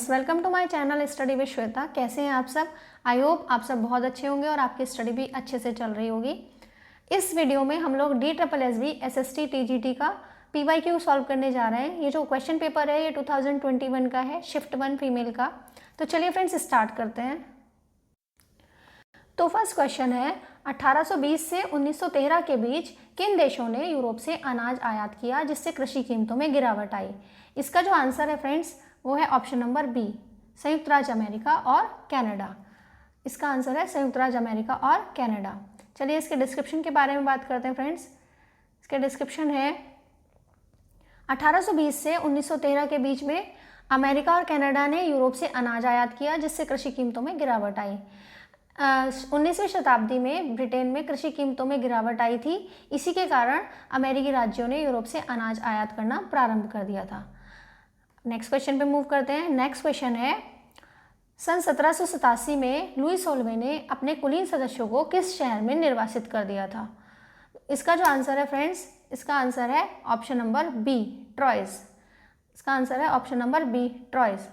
Welcome to my channel study with Shweta. कैसे हैं आप सब? आई होप आप सब बहुत अच्छे होंगे और आपकी स्टडी भी अच्छे से चल रही होगी। इस वीडियो में हम लोग DSSB SST TGT का PYQ सॉल्व करने जा रहे हैं। ये जो क्वेश्चन पेपर है ये 2021 का है, शिफ्ट 1 फीमेल का। तो चलिए फ्रेंड्स स्टार्ट करते हैं। तो फर्स्ट क्वेश्चन है, 1820 से 1913 के बीच किन देशों ने यूरोप से अनाज आयात किया जिससे कृषि कीमतों में गिरावट आई? इसका जो आंसर है फ्रेंड्स वो है ऑप्शन नंबर बी, संयुक्त राज्य अमेरिका और कनाडा। इसका आंसर है संयुक्त राज्य अमेरिका और कनाडा। चलिए इसके डिस्क्रिप्शन के बारे में बात करते हैं फ्रेंड्स। इसके डिस्क्रिप्शन है, 1820 से 1913 के बीच में अमेरिका और कनाडा ने यूरोप से अनाज आयात किया जिससे कृषि कीमतों में गिरावट आई। 19वीं शताब्दी में ब्रिटेन में कृषि कीमतों में गिरावट आई थी। इसी के कारण अमेरिकी राज्यों ने यूरोप से अनाज आयात करना प्रारंभ कर दिया था। नेक्स्ट क्वेश्चन पे मूव करते हैं। नेक्स्ट क्वेश्चन है, सन 1787 में लुई सोल्वे ने अपने कुलीन सदस्यों को किस शहर में निर्वासित कर दिया था? इसका जो आंसर है फ्रेंड्स, इसका आंसर है ऑप्शन नंबर बी, ट्रॉयस। इसका आंसर है ऑप्शन नंबर बी, ट्रॉयस।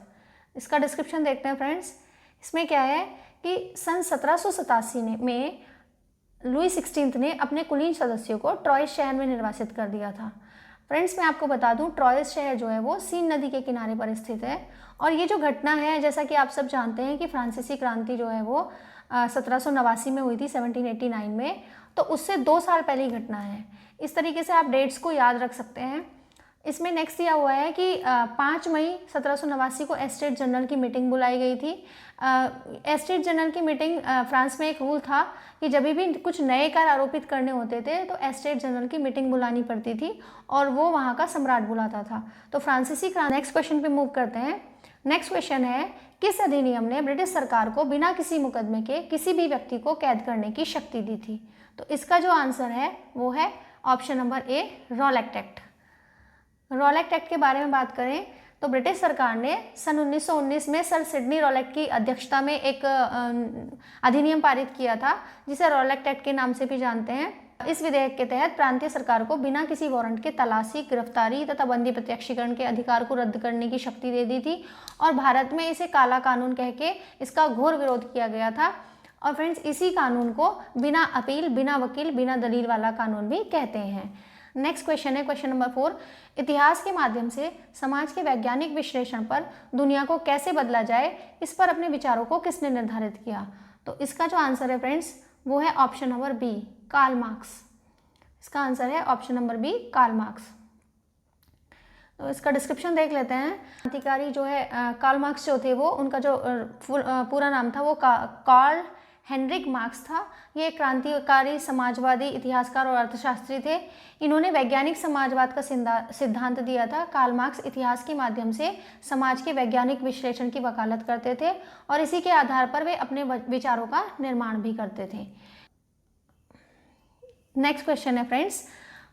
इसका डिस्क्रिप्शन देखते हैं फ्रेंड्स। इसमें क्या है कि सन 1787 में लुई 16 ने अपने कुलीन सदस्यों को ट्रॉयस शहर में निर्वासित कर दिया था। फ्रेंड्स मैं आपको बता दूं, ट्रॉयस शहर जो है वो सीन नदी के किनारे पर स्थित है। और ये जो घटना है, जैसा कि आप सब जानते हैं कि फ्रांसीसी क्रांति जो है वो 1789 में हुई थी, 1789 में। तो उससे 2 साल पहले की घटना है। इस तरीके से आप डेट्स को याद रख सकते हैं। इसमें नेक्स्ट दिया हुआ है कि 5 मई 1789 को एस्टेट जनरल की मीटिंग बुलाई गई थी। एस्टेट जनरल की मीटिंग, फ्रांस में एक रूल था कि जब भी कुछ नए कर आरोपित करने होते थे तो एस्टेट जनरल की मीटिंग बुलानी पड़ती थी और वो वहाँ का सम्राट बुलाता था। तो फ्रांसीसी क्रांति। नेक्स्ट क्वेश्चन पे मूव करते हैं। नेक्स्ट क्वेश्चन है, किस अधिनियम ने ब्रिटिश सरकार को बिना किसी मुकदमे के किसी भी व्यक्ति को कैद करने की शक्ति दी थी? तो इसका जो आंसर है वो है ऑप्शन नंबर ए, रॉलेट एक्ट। रॉलेट एक्ट के बारे में बात करें तो ब्रिटिश सरकार ने सन 1919 में सर सिडनी रॉलेट की अध्यक्षता में एक अधिनियम पारित किया था जिसे रॉलेट एक्ट के नाम से भी जानते हैं। इस विधेयक के तहत प्रांतीय सरकार को बिना किसी वारंट के तलाशी, गिरफ्तारी तथा बंदी प्रत्यक्षीकरण के अधिकार को रद्द करने की शक्ति दे दी थी। और भारत में इसे काला कानून कह के इसका घोर विरोध किया गया था। और फ्रेंड्स इसी कानून को बिना अपील, बिना वकील, बिना दलील वाला कानून भी कहते हैं। नेक्स्ट क्वेश्चन है, क्वेश्चन नंबर 4, इतिहास के माध्यम से समाज के वैज्ञानिक विश्लेषण पर दुनिया को कैसे बदला जाए, इस पर अपने विचारों को किसने निर्धारित किया? तो इसका जो आंसर है फ्रेंड्स वो है option number B, Karl Marx. इसका आंसर है option number B, Karl Marx. तो इसका डिस्क्रिप्शन देख लेते हैं। क्रांतिकारी जो है कार्ल मार्क्स जो थे वो, उनका जो पूरा नाम था वो कार्ल हेनरिक मार्क्स था। ये क्रांतिकारी समाजवादी इतिहासकार और अर्थशास्त्री थे। इन्होंने वैज्ञानिक समाजवाद का सिद्धांत दिया था। कार्ल मार्क्स इतिहास के माध्यम से समाज के वैज्ञानिक विश्लेषण की वकालत करते थे और इसी के आधार पर वे अपने विचारों का निर्माण भी करते थे। नेक्स्ट क्वेश्चन है फ्रेंड्स,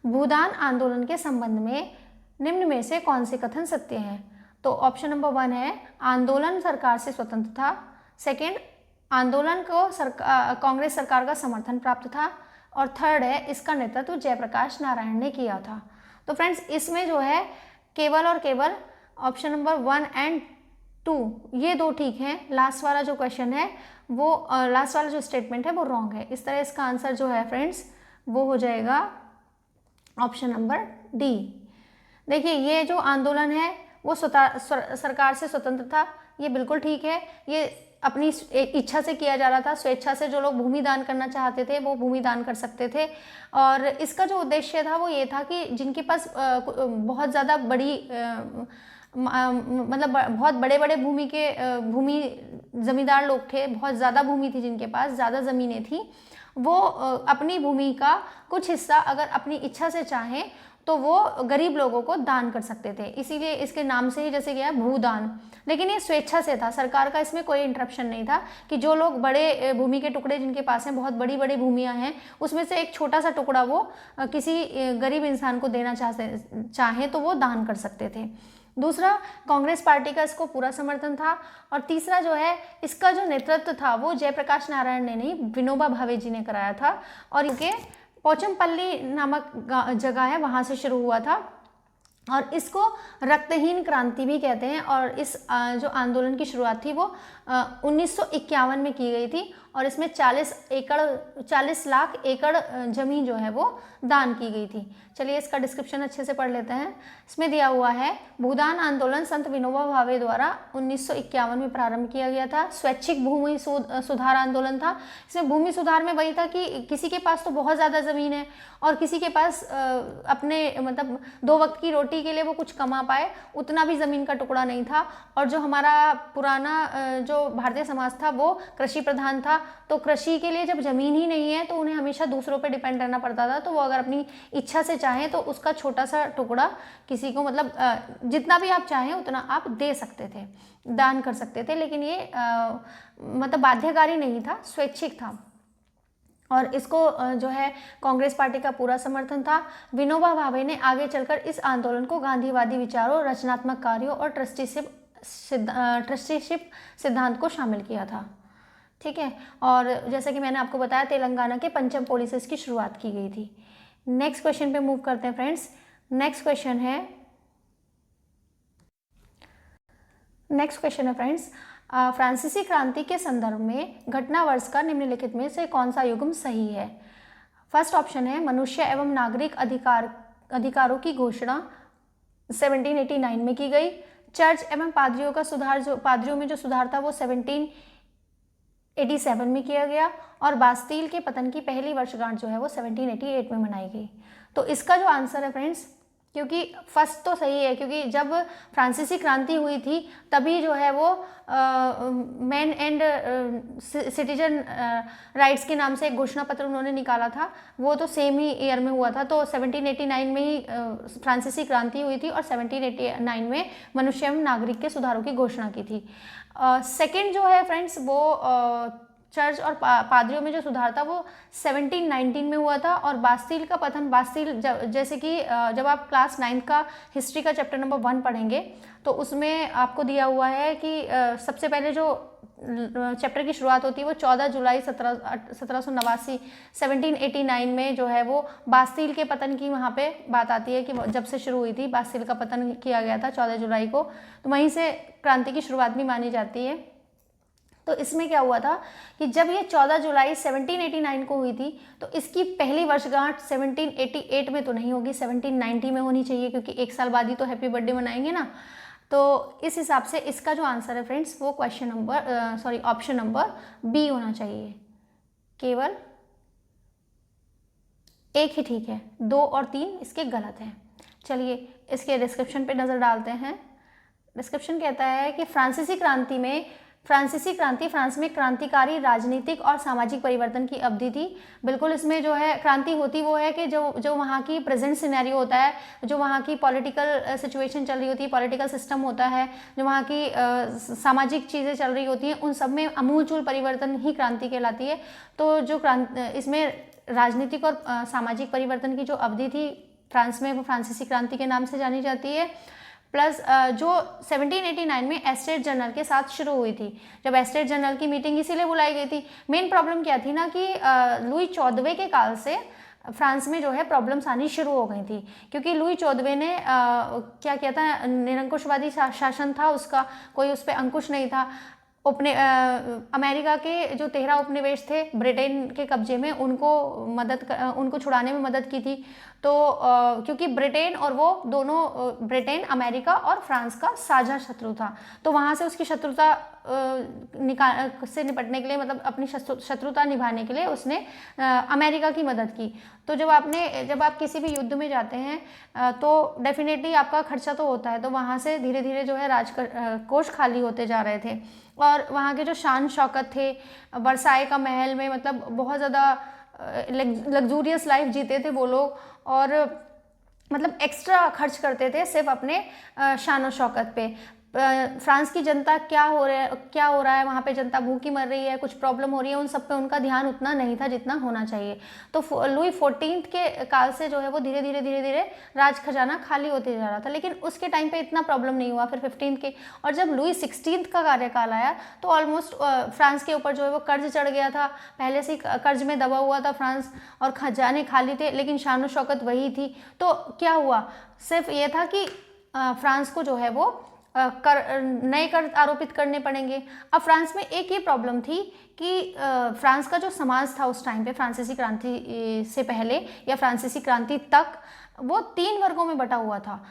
भूदान आंदोलन के संबंध में निम्न में से कौन से कथन सत्य हैं? तो ऑप्शन नंबर 1 है, आंदोलन सरकार से स्वतंत्र था। सेकेंड, आंदोलन को कांग्रेस सरकार का समर्थन प्राप्त था। और थर्ड है, इसका नेतृत्व जयप्रकाश नारायण ने किया था। तो फ्रेंड्स इसमें जो है केवल और केवल ऑप्शन नंबर 1 एंड 2 ये 2 ठीक हैं। लास्ट वाला जो क्वेश्चन है वो, लास्ट वाला जो स्टेटमेंट है वो रॉन्ग है। इस तरह इसका आंसर जो है फ्रेंड्स वो हो जाएगा ऑप्शन नंबर डी। देखिए ये जो आंदोलन है वो सरकार से स्वतंत्र था, ये बिल्कुल ठीक है। ये अपनी इच्छा से किया जा रहा था, स्वेच्छा से। जो लोग भूमि दान करना चाहते थे वो भूमि दान कर सकते थे। और इसका जो उद्देश्य था वो ये था कि जिनके पास बहुत ज़्यादा बड़ी मतलब बहुत बड़े बड़े भूमि जमींदार लोग थे, बहुत ज़्यादा भूमि थी, जिनके पास ज़्यादा ज़मीनें थी, वो अपनी भूमि का कुछ हिस्सा अगर अपनी इच्छा से चाहें तो वो गरीब लोगों को दान कर सकते थे। इसीलिए इसके नाम से ही जैसे क्या है, भूदान। लेकिन ये स्वेच्छा से था, सरकार का इसमें कोई इंटरप्शन नहीं था कि जो लोग बड़े भूमि के टुकड़े जिनके पास हैं, बहुत बड़ी बड़ी भूमियां हैं, उसमें से एक छोटा सा टुकड़ा वो किसी गरीब इंसान को देना चाहे तो वो दान कर सकते थे। दूसरा, कांग्रेस पार्टी का इसको पूरा समर्थन था। और तीसरा जो है, इसका जो नेतृत्व था वो जयप्रकाश नारायण ने नहीं, विनोबा भावे जी ने कराया था। और इनके पोचमपल्ली नामक जगह है, वहाँ से शुरू हुआ था। और इसको रक्तहीन क्रांति भी कहते हैं। और इस जो आंदोलन की शुरुआत थी वो 1951 में की गई थी और इसमें 40 लाख एकड़ जमीन जो है वो दान की गई थी। चलिए इसका डिस्क्रिप्शन अच्छे से पढ़ लेते हैं। इसमें दिया हुआ है, भूदान आंदोलन संत विनोबा भावे द्वारा 1951 में प्रारंभ किया गया था। स्वैच्छिक भूमि सुधार आंदोलन था। इसमें भूमि सुधार में वही था कि किसी के पास तो बहुत ज़्यादा ज़मीन है और किसी के पास अपने मतलब 2 वक्त की रोटी के लिए वो कुछ कमा पाए उतना भी ज़मीन का टुकड़ा नहीं था। और जो हमारा पुराना जो भारतीय समाज था वो कृषि प्रधान था, तो कृषि के लिए जब ज़मीन ही नहीं है तो उन्हें हमेशा दूसरों पे डिपेंड रहना पड़ता था। तो वो अगर अपनी इच्छा से चाहें तो उसका छोटा सा टुकड़ा किसी को मतलब जितना भी आप चाहें उतना आप दे सकते थे, दान कर सकते थे, लेकिन ये मतलब बाध्यकारी नहीं था, स्वैच्छिक था। और इसको जो है कांग्रेस पार्टी का पूरा समर्थन था। विनोबा भावे ने आगे चलकर इस आंदोलन को गांधीवादी विचारों, रचनात्मक कार्यों और ट्रस्टीशिप सिद्धांत को शामिल किया था। ठीक है, और जैसा कि मैंने आपको बताया तेलंगाना के पंचम पॉलिसीज की शुरुआत की गई थी। नेक्स्ट क्वेश्चन पे मूव करते हैं फ्रेंड्स। नेक्स्ट क्वेश्चन है फ्रेंड्स, फ्रांसीसी क्रांति के संदर्भ में घटना वर्ष का निम्नलिखित में से कौन सा युग्म सही है? फर्स्ट ऑप्शन है, मनुष्य एवं नागरिक अधिकारों की घोषणा 1789 में की गई। चर्च एवं पादरियों का सुधार, जो पादरियों में जो सुधार था वो 1787 में किया गया। और बास्तील के पतन की पहली वर्षगांठ जो है वो 1788 में मनाई गई। तो इसका जो आंसर है फ्रेंड्स, क्योंकि फर्स्ट तो सही है, क्योंकि जब फ्रांसीसी क्रांति हुई थी तभी जो है वो मैन एंड सिटीजन राइट्स के नाम से एक घोषणा पत्र उन्होंने निकाला था, वो तो सेम ही ईयर में हुआ था। तो 1789 में ही फ्रांसीसी क्रांति हुई थी और 1789 में मनुष्य एवं नागरिक के सुधारों की घोषणा की थी। सेकेंड जो है फ्रेंड्स वो चर्च और पादरियों में जो सुधार था वो 1719 में हुआ था। और बास्तील का पतन, बास्तील जैसे कि जब आप क्लास 9 का हिस्ट्री का चैप्टर नंबर 1 पढ़ेंगे तो उसमें आपको दिया हुआ है कि सबसे पहले जो चैप्टर की शुरुआत होती है वो 14 जुलाई 1789 1789 में जो है वो बास्तील के पतन की वहाँ पे बात आती है कि जब से शुरू हुई थी, बास्तील का पतन किया गया था 14 जुलाई को, तो वहीं से क्रांति की शुरुआत भी मानी जाती है। तो इसमें क्या हुआ था कि जब ये 14 जुलाई 1789 को हुई थी तो इसकी पहली वर्षगांठ 1788 में तो नहीं होगी, 1790 में होनी चाहिए, क्योंकि एक साल बाद ही तो हैप्पी बर्थडे मनाएंगे ना। तो इस हिसाब से इसका जो आंसर है फ्रेंड्स वो ऑप्शन नंबर बी होना चाहिए। केवल एक ही ठीक है, 2 और 3 इसके गलत हैं। चलिए इसके डिस्क्रिप्शन पे नज़र डालते हैं। डिस्क्रिप्शन कहता है कि फ्रांसीसी क्रांति फ्रांस में क्रांतिकारी राजनीतिक और सामाजिक परिवर्तन की अवधि थी। बिल्कुल, इसमें जो है क्रांति होती वो है कि जो वहाँ की प्रेजेंट सिनेरियो होता है, जो वहाँ की पॉलिटिकल सिचुएशन चल रही होती है, पॉलिटिकल सिस्टम होता है, जो वहाँ की सामाजिक चीज़ें चल रही होती हैं, उन सब में आमूलचूल परिवर्तन ही क्रांति कहलाती है। तो जो इसमें राजनीतिक और सामाजिक परिवर्तन की जो अवधि थी फ्रांस में, वो फ्रांसीसी क्रांति के नाम से जानी जाती है। प्लस जो 1789 में एस्टेट जनरल के साथ शुरू हुई थी, जब एस्टेट जनरल की मीटिंग इसीलिए बुलाई गई थी। मेन प्रॉब्लम क्या थी ना कि लुई 14वें के काल से फ्रांस में जो है प्रॉब्लम्स आनी शुरू हो गई थी, क्योंकि लुई 14वें ने क्या किया था, निरंकुशवादी शासन था उसका, कोई उस पर अंकुश नहीं था। अमेरिका के जो 13 उपनिवेश थे ब्रिटेन के कब्जे में, उनको छुड़ाने में मदद की थी। तो क्योंकि ब्रिटेन और वो दोनों, ब्रिटेन अमेरिका और फ्रांस का साझा शत्रु था, तो वहाँ से उसकी शत्रुता से निपटने के लिए, मतलब अपनी शत्रुता निभाने के लिए उसने अमेरिका की मदद की। तो जब आप किसी भी युद्ध में जाते हैं तो डेफिनेटली आपका खर्चा तो होता है, तो वहाँ से धीरे धीरे जो है कोष खाली होते जा रहे थे। और वहाँ के जो शान शौकत थे, वर्साई का महल में मतलब बहुत ज़्यादा लग्जूरियस लाइफ जीते थे वो लोग, और मतलब एक्स्ट्रा खर्च करते थे सिर्फ अपने शान और शौकत पे। फ्रांस की जनता क्या हो रहा है, वहाँ पे जनता भूखी मर रही है, कुछ प्रॉब्लम हो रही है, उन सब पे उनका ध्यान उतना नहीं था जितना होना चाहिए। तो लुई 14 के काल से जो है वो धीरे धीरे राज खजाना खाली होते जा रहा था, लेकिन उसके टाइम पे इतना प्रॉब्लम नहीं हुआ। फिर 15 के, और जब लुई 16 का कार्यकाल आया तो ऑलमोस्ट फ्रांस के ऊपर जो है वो कर्ज चढ़ गया था, पहले से कर्ज में दबा हुआ था फ्रांस, और खजाने खाली थे, लेकिन शान और शौकत वही थी। तो क्या हुआ, सिर्फ ये था कि फ्रांस को जो है वो नए कर आरोपित करने पड़ेंगे। अब फ्रांस में एक ये प्रॉब्लम थी कि फ्रांस का जो समाज था उस टाइम पे, फ्रांसीसी क्रांति से पहले या फ्रांसीसी क्रांति तक, वो 3 वर्गों में बटा हुआ था।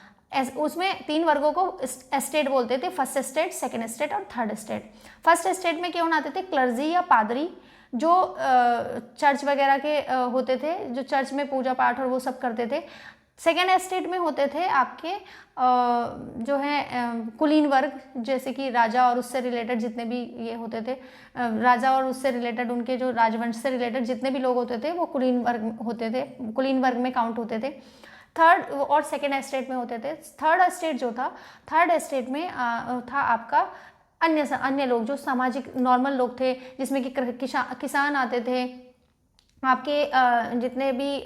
उसमें 3 वर्गों को एस्टेट बोलते थे, फर्स्ट एस्टेट, सेकेंड एस्टेट और थर्ड एस्टेट। फर्स्ट एस्टेट में कौन आते थे? क्लर्जी या पादरी, जो चर्च वगैरह के होते थे, जो चर्च में पूजा पाठ और वो सब करते थे। सेकेंड एस्टेट में होते थे आपके जो है कुलीन वर्ग, जैसे कि राजा और उससे रिलेटेड जितने भी ये होते थे, राजा और उससे रिलेटेड उनके जो राजवंश से रिलेटेड जितने भी लोग होते थे वो कुलीन वर्ग होते थे, कुलीन वर्ग में काउंट होते थे। थर्ड और सेकेंड एस्टेट में होते थे। थर्ड एस्टेट जो था, थर्ड एस्टेट में था आपका अन्य लोग, जो सामाजिक नॉर्मल लोग थे, जिसमें कि किसान आते थे, आपके जितने भी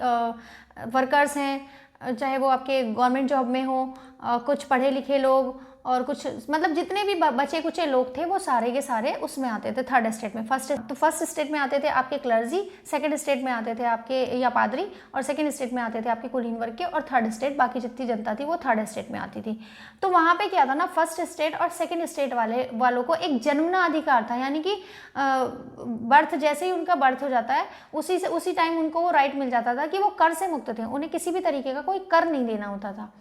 वर्कर्स हैं, चाहे वो आपके गवर्नमेंट जॉब में हो, कुछ पढ़े लिखे लोग और कुछ मतलब जितने भी बचे कुचे लोग थे वो सारे के सारे उसमें आते थे थर्ड एस्टेट में। फर्स्ट स्टेट में आते थे आपके क्लर्जी, सेकंड स्टेट में आते थे आपके या पादरी, और सेकंड स्टेट में आते थे आपके कुलीन वर्ग के, और थर्ड स्टेट बाकी जितनी जनता थी वो थर्ड स्टेट में आती थी। तो वहाँ पे क्या था ना, फर्स्ट स्टेट और सेकेंड स्टेट वालों को एक जन्मना अधिकार था, यानी कि बर्थ, जैसे ही उनका बर्थ हो जाता है उसी टाइम उनको वो राइट मिल जाता था कि वो कर से मुक्त थे, उन्हें किसी भी तरीके का कोई कर नहीं देना होता था।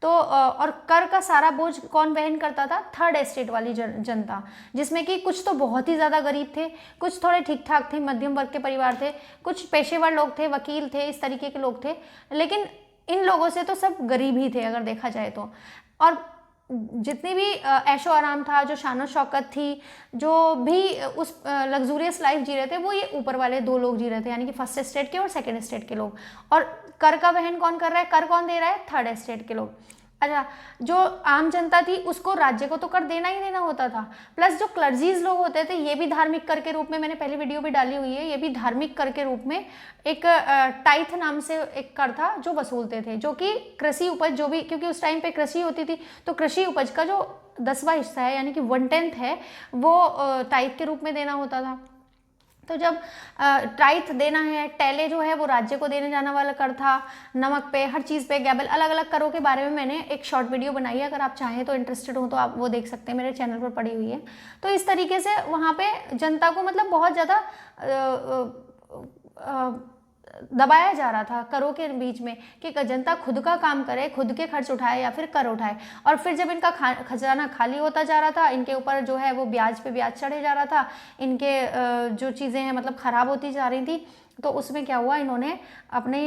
तो और कर का सारा बोझ कौन वहन करता था? थर्ड एस्टेट वाली जनता, जिसमें कि कुछ तो बहुत ही ज़्यादा गरीब थे, कुछ थोड़े ठीक ठाक थे, मध्यम वर्ग के परिवार थे, कुछ पेशेवर लोग थे, वकील थे, इस तरीके के लोग थे। लेकिन इन लोगों से तो सब गरीब ही थे अगर देखा जाए तो। और जितनी भी ऐशो आराम था, जो शानो शौकत थी, जो भी उस लग्जूरियस लाइफ जी रहे थे, वो ये ऊपर वाले 2 लोग जी रहे थे, यानी कि फर्स्ट एस्टेट के और सेकेंड एस्टेट के लोग। और कर का वहन कौन कर रहा है? कर कौन दे रहा है? थर्ड एस्टेट के लोग। अच्छा, जो आम जनता थी उसको राज्य को तो कर देना ही देना होता था, प्लस जो क्लर्जीज लोग होते थे ये भी धार्मिक कर के रूप में, मैंने पहले वीडियो भी डाली हुई है, ये भी धार्मिक कर के रूप में एक टाइथ नाम से एक कर था जो वसूलते थे, जो कि कृषि उपज जो भी, क्योंकि उस टाइम पे कृषि होती थी, तो कृषि उपज का जो 10वां हिस्सा है यानी कि 1/10 है वो टाइथ के रूप में देना होता था। तो जब टाइथ देना है, टेले जो है वो राज्य को देने जाने वाला कर था, नमक पे, हर चीज़ पे, गैबल, अलग अलग करों के बारे में मैंने एक शॉर्ट वीडियो बनाई है, अगर आप चाहें तो, इंटरेस्टेड हो तो आप वो देख सकते हैं, मेरे चैनल पर पड़ी हुई है। तो इस तरीके से वहाँ पे जनता को मतलब बहुत ज़्यादा दबाया जा रहा था करों के बीच में, कि जनता खुद का काम करे, खुद के खर्च उठाए या फिर कर उठाए। और फिर जब इनका खजाना खाली होता जा रहा था, इनके ऊपर जो है वो ब्याज पे ब्याज चढ़े जा रहा था, इनके जो चीज़ें हैं मतलब ख़राब होती जा रही थी, तो उसमें क्या हुआ, इन्होंने अपने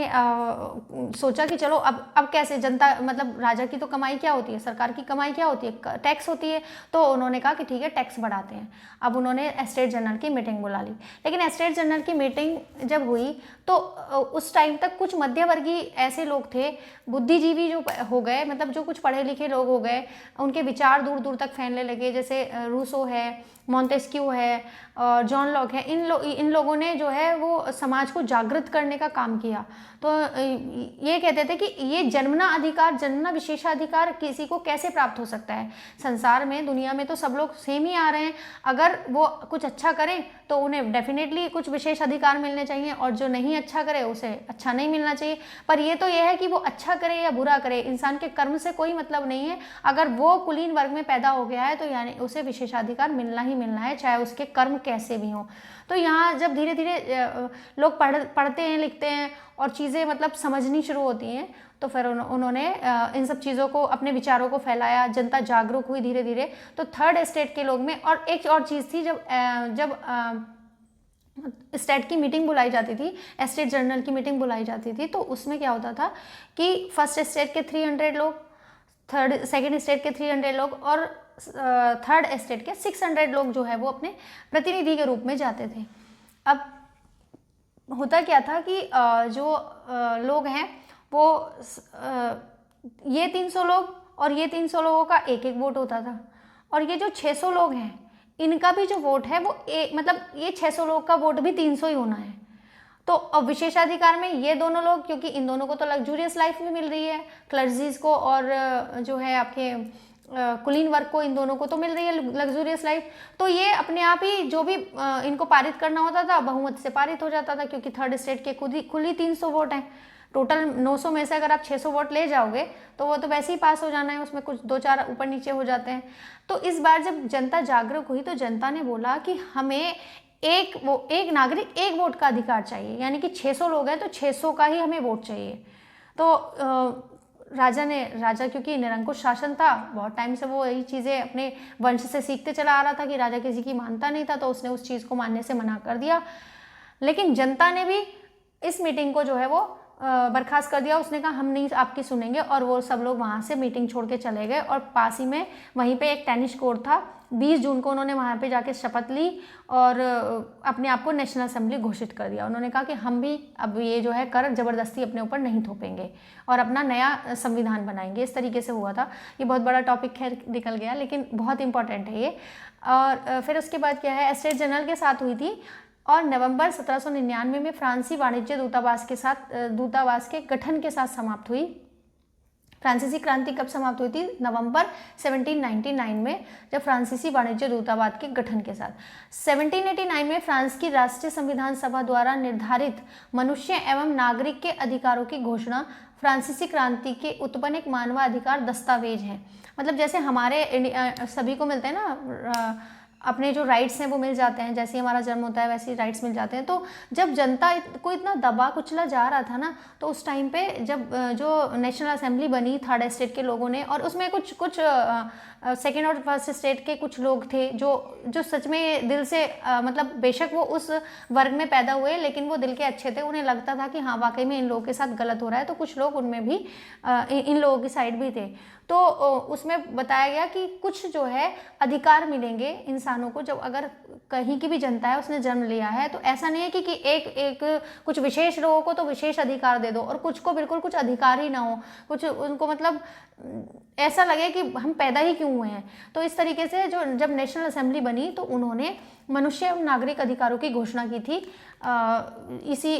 सोचा कि चलो अब कैसे जनता, मतलब राजा की तो कमाई क्या होती है, सरकार की कमाई क्या होती है, टैक्स होती है। तो उन्होंने कहा कि ठीक है टैक्स बढ़ाते हैं। अब उन्होंने एस्टेट जनरल की मीटिंग बुला ली। लेकिन एस्टेट जनरल की मीटिंग जब हुई तो उस टाइम तक कुछ मध्यवर्गीय ऐसे लोग थे, बुद्धिजीवी जो हो गए, मतलब जो कुछ पढ़े लिखे लोग हो गए, उनके विचार दूर दूर तक फैलने लगे, जैसे रूसो है, मॉन्टेस्क्यू है और जॉन लॉक है। इन लोगों ने जो है वो समाज को जागृत करने का काम किया। तो ये कहते थे कि ये जन्मना अधिकार, जन्मना विशेषाधिकार किसी को कैसे प्राप्त हो सकता है? संसार में, दुनिया में तो सब लोग सेम ही आ रहे हैं, अगर वो कुछ अच्छा करें तो उन्हें डेफिनेटली कुछ विशेष अधिकार मिलने चाहिए, और जो नहीं अच्छा करे उसे अच्छा नहीं मिलना चाहिए। पर ये तो यह है कि वो अच्छा करे या बुरा करे, इंसान के कर्म से कोई मतलब नहीं है। अगर वो कुलीन वर्ग में पैदा हो गया है तो यानी उसे विशेषाधिकार मिलना ही मिलना है, चाहे उसके कर्म कैसे भी हों। तो यहाँ जब धीरे धीरे लोग पढ़ते हैं, लिखते हैं और चीज़ें मतलब समझनी शुरू होती हैं, तो फिर उन्होंने इन सब चीज़ों को, अपने विचारों को फैलाया, जनता जागरूक हुई धीरे धीरे। तो थर्ड एस्टेट के लोग में, और एक और चीज़ थी, जब स्टेट की मीटिंग बुलाई जाती थी, एस्टेट जनरल की मीटिंग बुलाई जाती थी, तो उसमें क्या होता था कि फर्स्ट एस्टेट के 300 लोग, सेकेंड एस्टेट के 300 लोग और थर्ड एस्टेट के 600 लोग जो है वो अपने प्रतिनिधि के रूप में जाते थे। अब होता क्या था कि जो लोग हैं वो ये 300 लोग और ये 300 लोगों का एक एक वोट होता था, और ये जो 600 लोग हैं इनका भी जो वोट है वो मतलब ये 600 लोग का वोट भी 300 ही होना है। तो अब विशेषाधिकार में ये दोनों लोग, क्योंकि इन दोनों को तो लग्जूरियस लाइफ भी मिल रही है, क्लर्जीज को और जो है आपके कुलीन वर्ग को, इन दोनों को तो मिल रही है लग्जूरियस लाइफ, तो ये अपने आप ही जो भी इनको पारित करना होता था बहुमत से पारित हो जाता था, क्योंकि थर्ड स्टेट के खुद ही 300 वोट हैं, टोटल 900 में से अगर आप 600 वोट ले जाओगे तो वो तो वैसे ही पास हो जाना है, उसमें कुछ 2-4 ऊपर नीचे हो जाते हैं। तो इस बार जब जनता जागरूक हुई तो जनता ने बोला कि हमें एक नागरिक एक वोट का अधिकार चाहिए, यानी कि 600 लोग हैं तो 600 का ही हमें वोट चाहिए। तो राजा क्योंकि निरंकुश शासन था, बहुत टाइम से वो यही चीज़ें अपने वंश से सीखते चला आ रहा था कि राजा किसी की मानता नहीं था, तो उसने उस चीज़ को मानने से मना कर दिया। लेकिन जनता ने भी इस मीटिंग को जो है वो बर्खास्त कर दिया। उसने कहा हम नहीं आपकी सुनेंगे, और वो सब लोग वहाँ से मीटिंग छोड़ के चले गए। और पास ही में वहीं पे एक टेनिस कोर्ट था। 20 जून को उन्होंने वहाँ पे जाके शपथ ली और अपने आप को नेशनल असेंबली घोषित कर दिया। उन्होंने कहा कि हम भी अब ये जो है कर ज़बरदस्ती अपने ऊपर नहीं थोपेंगे और अपना नया संविधान बनाएंगे। इस तरीके से हुआ था। ये बहुत बड़ा टॉपिक खैर निकल गया, लेकिन बहुत इंपॉर्टेंट है ये। और फिर उसके बाद क्या है, स्टेट जनरल के साथ हुई थी और नवंबर 1799 में फ्रांसीसी वाणिज्य दूतावास के गठन के साथ समाप्त हुई। फ्रांसीसी क्रांति कब समाप्त हुई थी? नवंबर 1799 में, जब फ्रांसीसी वाणिज्य दूतावास के गठन के साथ। 1789 में फ्रांस की राष्ट्रीय संविधान सभा द्वारा निर्धारित मनुष्य एवं नागरिक के अधिकारों की घोषणा फ्रांसीसी क्रांति के उत्पन्न एक मानवाधिकार दस्तावेज है। मतलब जैसे हमारे सभी को मिलते हैं ना, अपने जो राइट्स हैं वो मिल जाते हैं, जैसे हमारा जन्म होता है वैसे ही राइट्स मिल जाते हैं। तो जब जनता को इतना दबा कुचला जा रहा था ना, तो उस टाइम पे जब जो नेशनल असेंबली बनी थर्ड स्टेट के लोगों ने, और उसमें कुछ सेकेंड और फर्स्ट स्टेट के कुछ लोग थे जो सच में दिल से मतलब बेशक वो उस वर्ग में पैदा हुए, लेकिन वो दिल के अच्छे थे। उन्हें लगता था कि हाँ वाकई में इन लोगों के साथ गलत हो रहा है, तो कुछ लोग उनमें भी इन लोगों की साइड भी थे। तो उसमें बताया गया कि कुछ जो है अधिकार मिलेंगे इंसानों को, जब अगर कहीं की भी जनता है उसने जन्म लिया है, तो ऐसा नहीं है कि एक कुछ विशेष लोगों को तो विशेष अधिकार दे दो और कुछ को बिल्कुल कुछ अधिकार ही ना हो, कुछ उनको मतलब ऐसा लगे कि हम पैदा ही क्यों हुए हैं। तो इस तरीके से जब नेशनल असेंबली बनी तो उन्होंने मनुष्य एवं नागरिक अधिकारों की घोषणा की थी।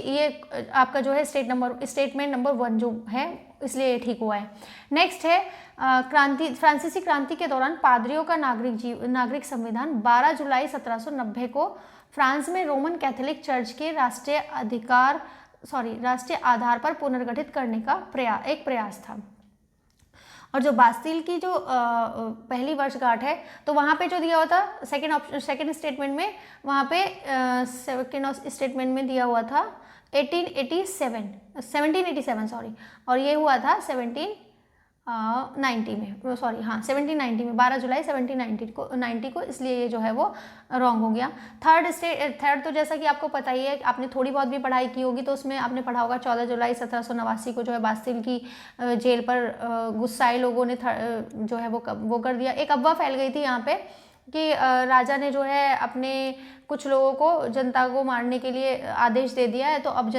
ये आपका जो है स्टेटमेंट नंबर 1 जो है, इसलिए ये ठीक हुआ है। नेक्स्ट है फ्रांसीसी क्रांति के दौरान पादरियों का नागरिक संविधान 12 जुलाई 1790 को फ्रांस में रोमन कैथोलिक चर्च के राष्ट्रीय आधार पर पुनर्गठित करने का प्रयास था। और जो बास्तिल की जो पहली वर्षगांठ है, तो वहाँ पे जो दिया हुआ था सेकेंड स्टेटमेंट में, वहाँ पे सेकेंड स्टेटमेंट में दिया हुआ था 1787 सॉरी, और ये हुआ था 1790 में, 12 जुलाई 1790 को, इसलिए ये जो है वो रॉन्ग हो गया। थर्ड तो जैसा कि आपको पता ही है, आपने थोड़ी बहुत भी पढ़ाई की होगी तो उसमें आपने पढ़ा होगा 14 जुलाई 1789 को जो है बास्तिल की जेल पर गुस्साए लोगों ने जो है वो कर दिया। एक अफवाह फैल गई थी यहाँ पे कि राजा ने जो है अपने कुछ लोगों को, जनता को मारने के लिए आदेश दे दिया है, तो अब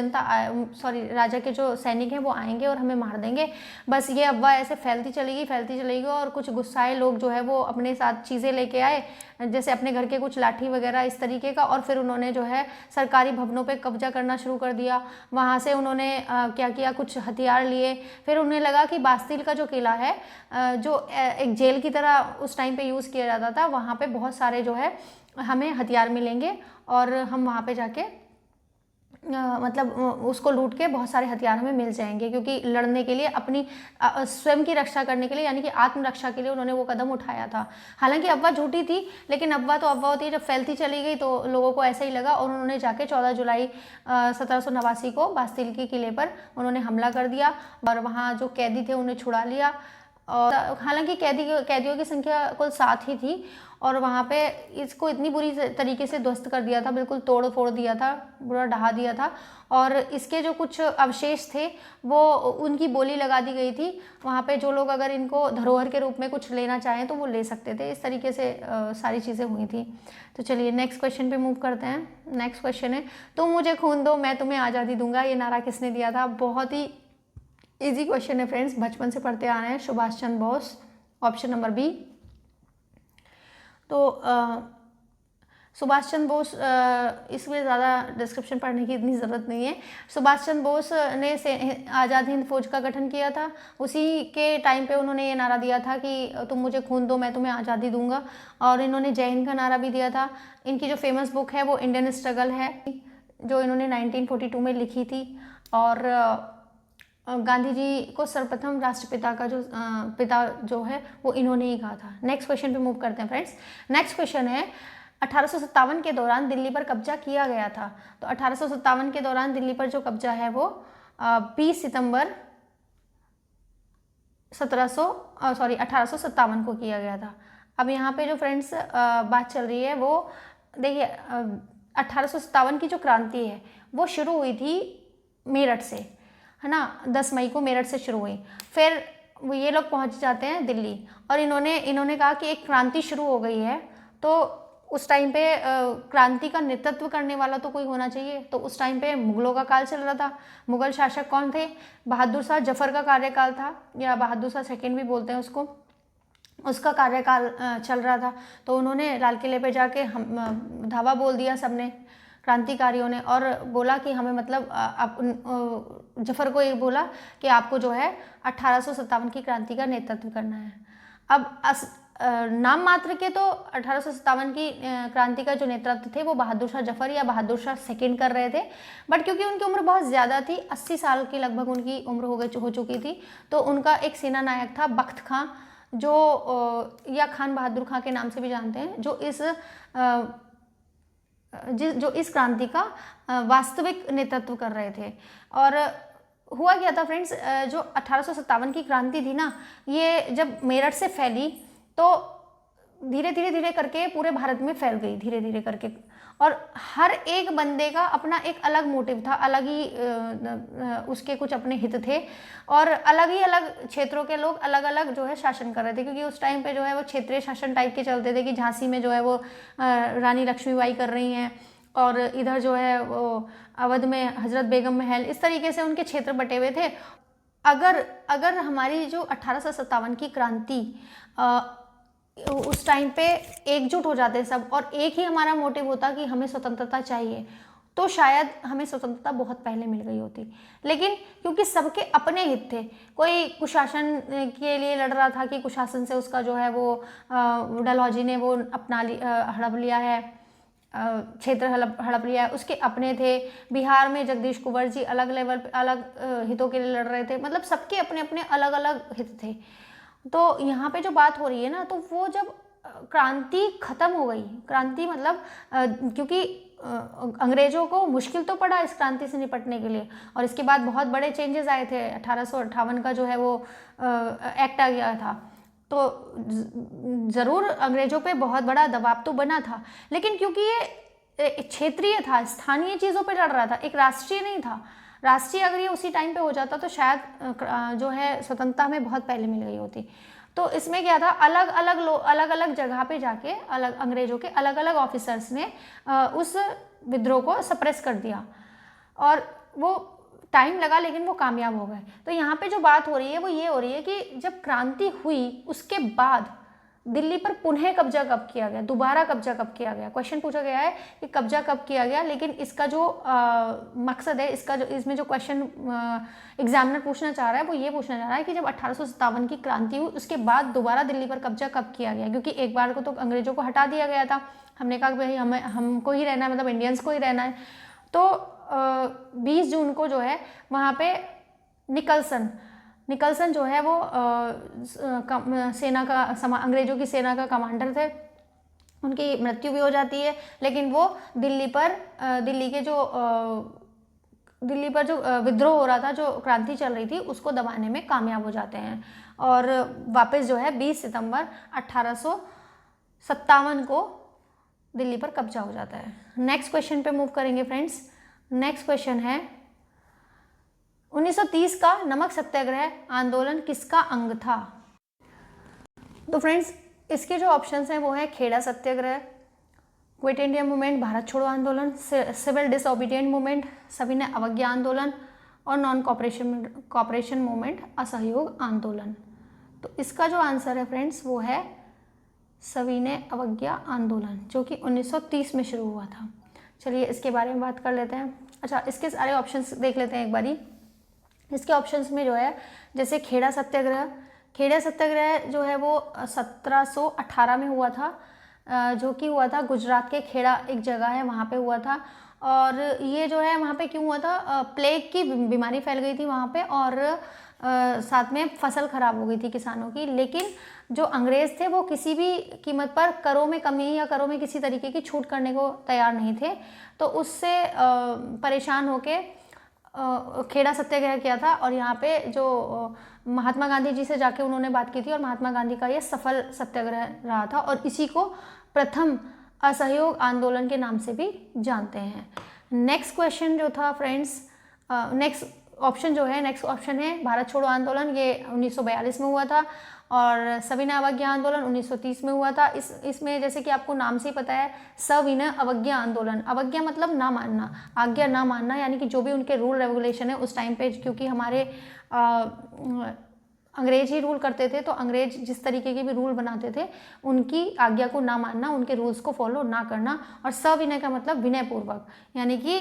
राजा के जो सैनिक हैं वो आएंगे और हमें मार देंगे। बस ये अफवाह ऐसे फैलती चलेगी और कुछ गुस्साए लोग जो है वो अपने साथ चीज़ें लेके आए, जैसे अपने घर के कुछ लाठी वगैरह इस तरीके का, और फिर उन्होंने जो है सरकारी भवनों पे कब्जा करना शुरू कर दिया। वहाँ से उन्होंने क्या किया, कुछ हथियार लिए। फिर उन्हें लगा कि बास्तिल का जो किला है, जो एक जेल की तरह उस टाइम पे यूज़ किया जाता था, वहाँ पे बहुत सारे जो है हमें हथियार मिलेंगे और हम वहाँ पे जाके मतलब उसको लूट के बहुत सारे हथियार हमें मिल जाएंगे, क्योंकि लड़ने के लिए अपनी स्वयं की रक्षा करने के लिए, यानी कि आत्मरक्षा के लिए उन्होंने वो कदम उठाया था। हालांकि अफवाह झूठी थी, लेकिन अफवाह तो अफवाह होती है, जब फैलती चली गई तो लोगों को ऐसा ही लगा और उन्होंने जाके 14 जुलाई 1789 को बास्तिल के किले पर उन्होंने हमला कर दिया और वहाँ जो कैदी थे उन्हें छुड़ा लिया। और हालांकि कैदियों की संख्या कुल 7 ही थी, और वहाँ पे इसको इतनी बुरी तरीके से ध्वस्त कर दिया था, बिल्कुल तोड़ फोड़ दिया था, पूरा ढहा दिया था, और इसके जो कुछ अवशेष थे वो उनकी बोली लगा दी गई थी। वहाँ पे जो लोग अगर इनको धरोहर के रूप में कुछ लेना चाहें तो वो ले सकते थे। इस तरीके से सारी चीज़ें हुई थी। तो चलिए नेक्स्ट क्वेश्चन पे मूव करते हैं। नेक्स्ट क्वेश्चन है, तुम मुझे खून दो मैं तुम्हें आज़ादी दूंगा, ये नारा किसने दिया था? बहुत ही इजी क्वेश्चन है फ्रेंड्स, बचपन से पढ़ते आ रहे हैं, Subhash Chandra Bose. Option number B. तो सुभाष चंद्र बोस, इसमें ज़्यादा डिस्क्रिप्शन पढ़ने की इतनी ज़रूरत नहीं है। सुभाष चंद्र बोस ने आज़ाद हिंद फौज का गठन किया था। उसी के टाइम पे उन्होंने ये नारा दिया था कि तुम मुझे खून दो मैं तुम्हें आज़ादी दूंगा, और इन्होंने जय हिंद का नारा भी दिया था। इनकी जो फेमस बुक है वो इंडियन स्ट्रगल है, जो इन्होंने 1942 में लिखी थी। और गांधी जी को सर्वप्रथम राष्ट्रपिता का जो पिता जो है वो इन्होंने ही कहा था। नेक्स्ट क्वेश्चन पे मूव करते हैं फ्रेंड्स। नेक्स्ट क्वेश्चन है 1857 के दौरान दिल्ली पर कब्जा किया गया था। तो 1857 के दौरान दिल्ली पर जो कब्जा है वो 20 सितंबर 1857 को किया गया था। अब यहाँ पे जो फ्रेंड्स बात चल रही है वो देखिए 1857 की जो क्रांति है वो शुरू हुई थी मेरठ से, है ना। 10 मई को मेरठ से शुरू हुई, फिर वो ये लोग पहुँच जाते हैं दिल्ली और इन्होंने कहा कि एक क्रांति शुरू हो गई है, तो उस टाइम पे क्रांति का नेतृत्व करने वाला तो कोई होना चाहिए। तो उस टाइम पे मुगलों का काल चल रहा था। मुगल शासक कौन थे? बहादुर शाह जफर का कार्यकाल था, या बहादुर शाह सेकंड भी बोलते हैं उसको। उसका कार्यकाल चल रहा था। तो उन्होंने लाल किले पे जाके हम धावा बोल दिया सबने, क्रांतिकारियों ने, और बोला कि हमें मतलब जफर को ये बोला कि आपको जो है 1857 की क्रांति का नेतृत्व करना है। अब नाम मात्र के तो 1857 की क्रांति का जो नेतृत्व थे वो बहादुर शाह जफर या बहादुर शाह सेकंड कर रहे थे, बट क्योंकि उनकी उम्र बहुत ज़्यादा थी, 80 साल की लगभग उनकी उम्र हो चुकी थी, तो उनका एक सेना नायक था बख्त खां, जो या खान बहादुर खां के नाम से भी जानते हैं, जो इस क्रांति का वास्तविक नेतृत्व कर रहे थे। और हुआ क्या था फ्रेंड्स, जो 1857 की क्रांति थी ना, ये जब मेरठ से फैली तो धीरे करके पूरे भारत में फैल गई, धीरे करके, और हर एक बंदे का अपना एक अलग मोटिव था, अलग ही उसके कुछ अपने हित थे, और अलग क्षेत्रों के लोग अलग अलग जो है शासन कर रहे थे, क्योंकि उस टाइम पे जो है वो क्षेत्रीय शासन टाइप के चलते थे कि झांसी में जो है वो रानी लक्ष्मीबाई कर रही हैं, और इधर जो है वो अवध में हजरत बेगम महल, इस तरीके से उनके क्षेत्र बटे हुए थे। अगर हमारी जो 1857 की क्रांति उस टाइम पे एकजुट हो जाते सब, और एक ही हमारा मोटिव होता कि हमें स्वतंत्रता चाहिए, तो शायद हमें स्वतंत्रता बहुत पहले मिल गई होती। लेकिन क्योंकि सबके अपने हित थे, कोई कुशासन के लिए लड़ रहा था कि कुशासन से उसका जो है वो डलहौजी ने वो हड़प लिया है, क्षेत्र हड़प लिया है, उसके अपने थे। बिहार में जगदीश कुंवर जी अलग लेवल पे अलग हितों के लिए लड़ रहे थे, मतलब सबके अपने अपने अलग अलग हित थे। तो यहाँ पे जो बात हो रही है ना, तो वो जब क्रांति खत्म हो गई, क्रांति मतलब क्योंकि अंग्रेजों को मुश्किल तो पड़ा इस क्रांति से निपटने के लिए, और इसके बाद बहुत बड़े चेंजेस आए थे। 1858 का जो है वो एक्ट आ गया था, तो ज़रूर अंग्रेजों पे बहुत बड़ा दबाव तो बना था, लेकिन क्योंकि ये क्षेत्रीय था, स्थानीय चीज़ों पे लड़ रहा था, एक राष्ट्रीय नहीं था। राष्ट्रीय अगर ये उसी टाइम पे हो जाता तो शायद जो है स्वतंत्रता हमें बहुत पहले मिल गई होती। तो इसमें क्या था, अलग अलग जगह पे जाके अंग्रेजों के अलग अलग ऑफिसर्स ने उस विद्रोह को सप्रेस कर दिया, और वो टाइम लगा लेकिन वो कामयाब हो गए। तो यहाँ पे जो बात हो रही है वो ये हो रही है कि जब क्रांति हुई उसके बाद दिल्ली पर पुनः कब्जा कब किया गया, दोबारा कब्जा कब किया गया। क्वेश्चन पूछा गया है कि कब्जा कब किया गया, लेकिन इसका जो मकसद है, इसमें जो क्वेश्चन एग्जामिनर पूछना चाह रहा है वो ये पूछना चाह रहा है कि जब 1857 की क्रांति हुई उसके बाद दोबारा दिल्ली पर कब्जा कब किया गया, क्योंकि एक बार को तो अंग्रेजों को हटा दिया गया था, हमने कहा कि भाई हमको ही रहना है, मतलब इंडियंस को ही रहना है। तो 20 जून को जो है वहाँ पे निकलसन जो है वो अंग्रेजों की सेना का कमांडर थे, उनकी मृत्यु भी हो जाती है, लेकिन वो दिल्ली पर जो विद्रोह हो रहा था, जो क्रांति चल रही थी, उसको दबाने में कामयाब हो जाते हैं, और वापस जो है 20 सितंबर 1857 को दिल्ली पर कब्जा हो जाता है। नेक्स्ट क्वेश्चन पे मूव करेंगे फ्रेंड्स। नेक्स्ट क्वेश्चन है 1930 का नमक सत्याग्रह आंदोलन किसका अंग था। तो फ्रेंड्स इसके जो ऑप्शंस हैं वो है खेड़ा सत्याग्रह, क्विट इंडिया मूवमेंट, भारत छोड़ो आंदोलन, सिविल डिसओबीडिएंट मूवमेंट, सविनय अवज्ञा आंदोलन, और नॉन कॉपरेशन मूवमेंट असहयोग आंदोलन। तो इसका जो आंसर है फ्रेंड्स वो है सविनय अवज्ञा आंदोलन, जो कि 1930 में शुरू हुआ था। चलिए इसके बारे में बात कर लेते हैं। अच्छा, इसके सारे ऑप्शंस देख लेते हैं एक बारी। इसके ऑप्शंस में जो है जैसे खेड़ा सत्याग्रह जो है वो 1718 में हुआ था, जो कि हुआ था गुजरात के खेड़ा एक जगह है वहाँ पे हुआ था, और ये जो है वहाँ पे क्यों हुआ था, प्लेग की बीमारी फैल गई थी वहाँ पे, और साथ में फसल खराब हो गई थी किसानों की। लेकिन जो अंग्रेज़ थे वो किसी भी कीमत पर करों में कमी या करों में किसी तरीके की छूट करने को तैयार नहीं थे। तो उससे परेशान होके खेड़ा सत्याग्रह किया था, और यहाँ पे जो महात्मा गांधी जी से जाके उन्होंने बात की थी, और महात्मा गांधी का ये सफल सत्याग्रह रहा था, और इसी को प्रथम असहयोग आंदोलन के नाम से भी जानते हैं। नेक्स्ट क्वेश्चन जो था फ्रेंड्स, नेक्स्ट ऑप्शन है भारत छोड़ो आंदोलन। ये 1942 में हुआ था, और सविनय अवज्ञा आंदोलन 1930 में हुआ था। इसमें जैसे कि आपको नाम से ही पता है, सविनय अवज्ञा आंदोलन, अवज्ञा मतलब ना मानना, आज्ञा ना मानना, यानी कि जो भी उनके रूल रेगुलेशन है उस टाइम पे, क्योंकि हमारे अंग्रेज ही रूल करते थे, तो अंग्रेज जिस तरीके के भी रूल बनाते थे उनकी आज्ञा को ना मानना, उनके रूल्स को फॉलो ना करना। और सविनय का मतलब विनय पूर्वक, यानी कि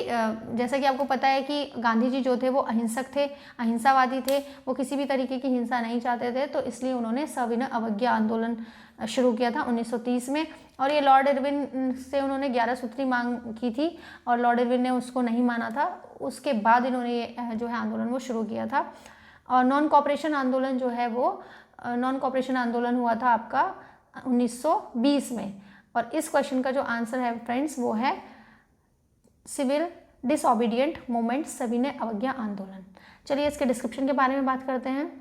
जैसा कि आपको पता है कि गांधी जी जो थे वो अहिंसक थे, अहिंसावादी थे, वो किसी भी तरीके की हिंसा नहीं चाहते थे, तो इसलिए उन्होंने सविनय अवज्ञा आंदोलन शुरू किया था 1930 में। और ये लॉर्ड इरविन से उन्होंने 11 सूत्री मांग की थी, और लॉर्ड इरविन ने उसको नहीं माना था। उसके बाद इन्होंने ये जो है आंदोलन वो शुरू किया था। और नॉन कॉपरेशन आंदोलन जो है वो नॉन कॉपरेशन आंदोलन हुआ था आपका 1920 में। और इस क्वेश्चन का जो आंसर है फ्रेंड्स वो है सिविल डिसओबीडियंट मूवमेंट, सविनय अवज्ञा आंदोलन। चलिए इसके डिस्क्रिप्शन के बारे में बात करते हैं।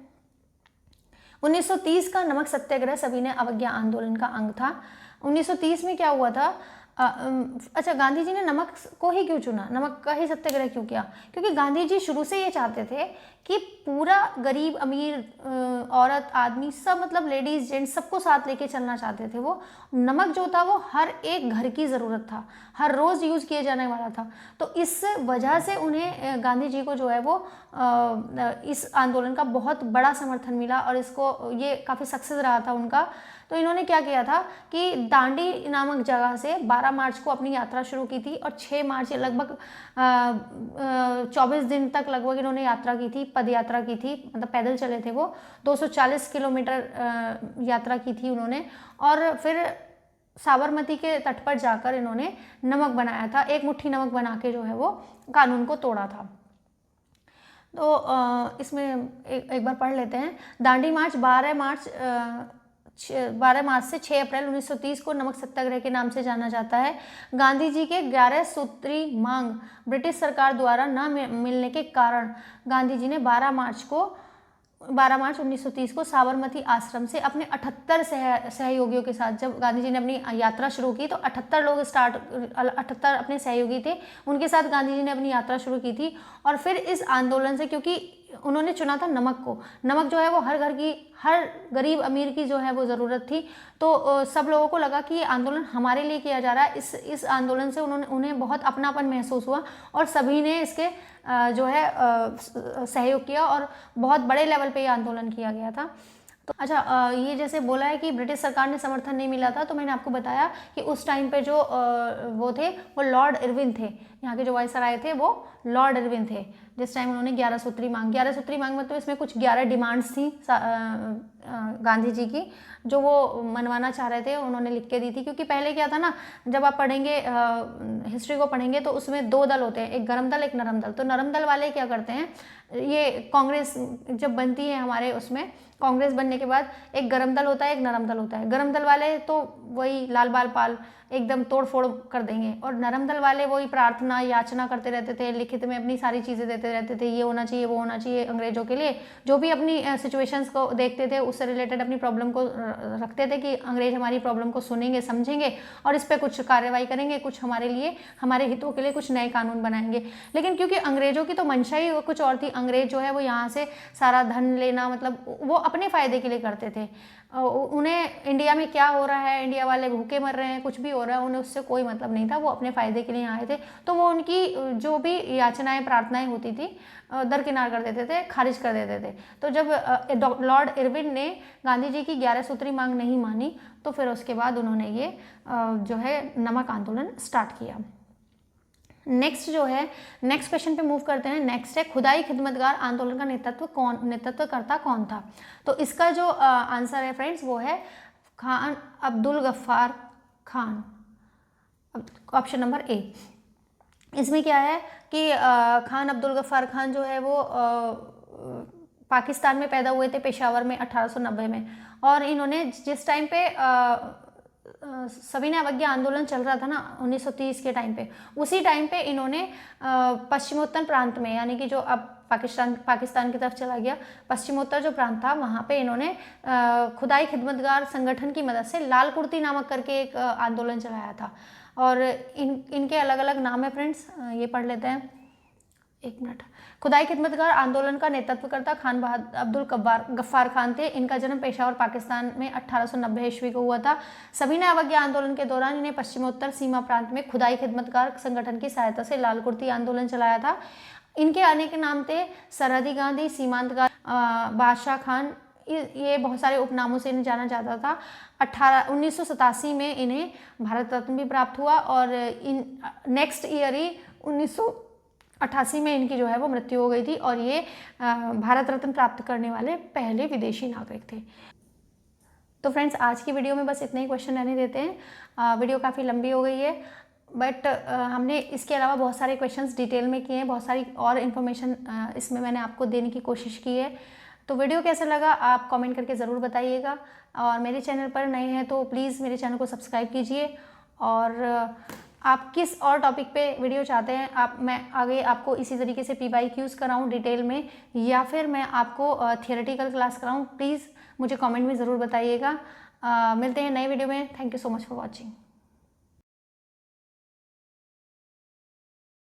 1930 का नमक सत्याग्रह सविनय अवज्ञा आंदोलन का अंग था। 1930 में क्या हुआ था, अच्छा गांधी जी ने नमक को ही क्यों चुना, नमक का ही सत्याग्रह क्यों किया? क्योंकि गांधी जी शुरू से ये चाहते थे कि पूरा गरीब अमीर औरत आदमी सब, मतलब लेडीज जेंट्स सबको साथ लेके चलना चाहते थे। वो नमक जो था वो हर एक घर की ज़रूरत था, हर रोज़ यूज़ किए जाने वाला था। तो इस वजह से उन्हें गांधी जी को जो है वो इस आंदोलन का बहुत बड़ा समर्थन मिला, और इसको ये काफ़ी सक्सेस रहा था उनका। तो इन्होंने क्या किया था कि दांडी नामक जगह से 12 मार्च को अपनी यात्रा शुरू की थी, और 6 मार्च लगभग 24 दिन तक लगभग इन्होंने यात्रा की थी, पद यात्रा की थी, मतलब पैदल चले थे वो। 240 किलोमीटर यात्रा की थी उन्होंने, और फिर साबरमती के तट पर जाकर इन्होंने नमक बनाया था, एक मुट्ठी नमक बना के जो है वो कानून को तोड़ा था। तो इसमें एक बार पढ़ लेते हैं। दांडी मार्च 12 मार्च से 6 अप्रैल 1930 को नमक सत्याग्रह के नाम से जाना जाता है। गांधी जी के 11 सूत्री मांग ब्रिटिश सरकार द्वारा न मिलने के कारण गांधी जी ने 12 मार्च 1930 को साबरमती आश्रम से अपने 78 सहयोगियों के साथ, जब गांधी जी ने अपनी यात्रा शुरू की तो 78 अपने सहयोगी थे, उनके साथ गांधी जी ने अपनी यात्रा शुरू की थी। और फिर इस आंदोलन से, क्योंकि उन्होंने चुना था नमक को, नमक जो है वो हर घर की, हर गरीब अमीर की जो है वो ज़रूरत थी, तो सब लोगों को लगा कि ये आंदोलन हमारे लिए किया जा रहा है। इस आंदोलन से उन्हें बहुत अपनापन महसूस हुआ, और सभी ने इसके जो है सहयोग किया, और बहुत बड़े लेवल पे ये आंदोलन किया गया था। तो अच्छा, ये जैसे बोला है कि ब्रिटिश सरकार ने समर्थन नहीं मिला था, तो मैंने आपको बताया कि उस टाइम पे जो वो थे वो लॉर्ड इरविन थे, यहाँ के जो वायसराय थे वो लॉर्ड इरविन थे, जिस टाइम उन्होंने 11 सूत्री मांग मतलब इसमें कुछ 11 डिमांड्स थी गांधी जी की, जो वो मनवाना चाह रहे थे, उन्होंने लिख के दी थी। क्योंकि पहले क्या था ना, जब आप पढ़ेंगे हिस्ट्री को पढ़ेंगे तो उसमें 2 दल होते हैं, एक गरम दल एक नरम दल। तो नरम दल वाले क्या करते हैं, ये कांग्रेस जब बनती है हमारे उसमें, कांग्रेस बनने के बाद एक गरम दल होता है, एक नरम दल होता है। गरम दल वाले तो वही लाल बाल पाल एकदम तोड़ फोड़ कर देंगे, और नरम दल वाले वही प्रार्थना याचना करते रहते थे, लिखित में अपनी सारी चीज़ें देते रहते थे, ये होना चाहिए वो होना चाहिए अंग्रेजों के लिए। जो भी अपनी सिचुएशंस को देखते थे उससे रिलेटेड अपनी प्रॉब्लम को रखते थे कि अंग्रेज हमारी प्रॉब्लम को सुनेंगे समझेंगे और इस पर कुछ कार्रवाई करेंगे, कुछ हमारे लिए हमारे हितों के लिए कुछ नए कानून बनाएंगे। लेकिन क्योंकि अंग्रेजों की तो मंशा ही कुछ और थी, अंग्रेज जो है वो यहाँ से सारा धन लेना, मतलब वो अपने फ़ायदे के लिए करते थे। उन्हें इंडिया में क्या हो रहा है, इंडिया वाले भूखे मर रहे हैं, कुछ भी हो रहा है, उन्हें उससे कोई मतलब नहीं था, वो अपने फ़ायदे के लिए यहाँ आए थे। तो वो उनकी जो भी याचनाएं प्रार्थनाएं होती थी दरकिनार कर देते थे, खारिज कर देते थे। तो जब लॉर्ड इरविन ने गांधी जी की 11 सूत्री मांग नहीं मानी, तो फिर उसके बाद उन्होंने ये जो है नमक आंदोलन स्टार्ट किया। नेक्स्ट क्वेश्चन पे मूव करते हैं। नेक्स्ट है खुदाई खिदमतगार आंदोलन का नेतृत्वकर्ता कौन था? तो इसका जो आंसर है फ्रेंड्स वो है Khan Abdul Ghaffar Khan, option number A. इसमें क्या है कि खान अब्दुल गफ्फार खान जो है वो पाकिस्तान में पैदा हुए थे, पेशावर में 1890 में। और इन्होंने जिस टाइम पे सविनय अवज्ञा आंदोलन चल रहा था ना 1930 के टाइम पे, उसी टाइम पे इन्होंने पश्चिमोत्तर प्रांत में, यानी कि जो अब पाकिस्तान की तरफ चला गया, पश्चिमोत्तर जो प्रांत था वहाँ पे इन्होंने खुदाई खिदमतगार संगठन की मदद से लाल कुर्ती नामक करके एक आंदोलन चलाया था। और इनके अलग अलग नाम है फ्रेंड्स, ये पढ़ लेते हैं, एक मिनट। खुदाई खिदमतगार आंदोलन का नेतृत्वकर्ता खान अब्दुल गफ्फार खान थे। इनका जन्म पेशावर पाकिस्तान में 1890 ईस्वी को हुआ था। सविनय अवज्ञा आंदोलन के दौरान इन्हें पश्चिमोत्तर सीमा प्रांत में खुदाई खिदमतगार संगठन की सहायता से लाल कुर्ती आंदोलन चलाया था। इनके अनेक नाम थे, सरहदी गांधी, सीमांत गांधी, बादशाह खान, ये बहुत सारे उपनामों से इन्हें जाना जाता था। 1987 में इन्हें भारत रत्न भी प्राप्त हुआ और इन नेक्स्ट ईयर ही 1988 में इनकी जो है वो मृत्यु हो गई थी और ये भारत रत्न प्राप्त करने वाले पहले विदेशी नागरिक थे। तो फ्रेंड्स, आज की वीडियो में बस इतने ही क्वेश्चन रहने देते हैं। वीडियो काफ़ी लंबी हो गई है, बट हमने इसके अलावा बहुत सारे क्वेश्चंस डिटेल में किए हैं, बहुत सारी और इन्फॉर्मेशन इसमें मैंने आपको देने की कोशिश की है। तो वीडियो कैसा लगा आप कमेंट करके ज़रूर बताइएगा, और मेरे चैनल पर नए हैं तो प्लीज़ मेरे चैनल को सब्सक्राइब कीजिए। और आप किस और टॉपिक पे वीडियो चाहते हैं, मैं आगे आपको इसी तरीके से PYQs कराऊँ डिटेल में, या फिर मैं आपको थियोरेटिकल क्लास कराऊँ, प्लीज़ मुझे कमेंट में ज़रूर बताइएगा। मिलते हैं नए वीडियो में। Thank you so much for watching.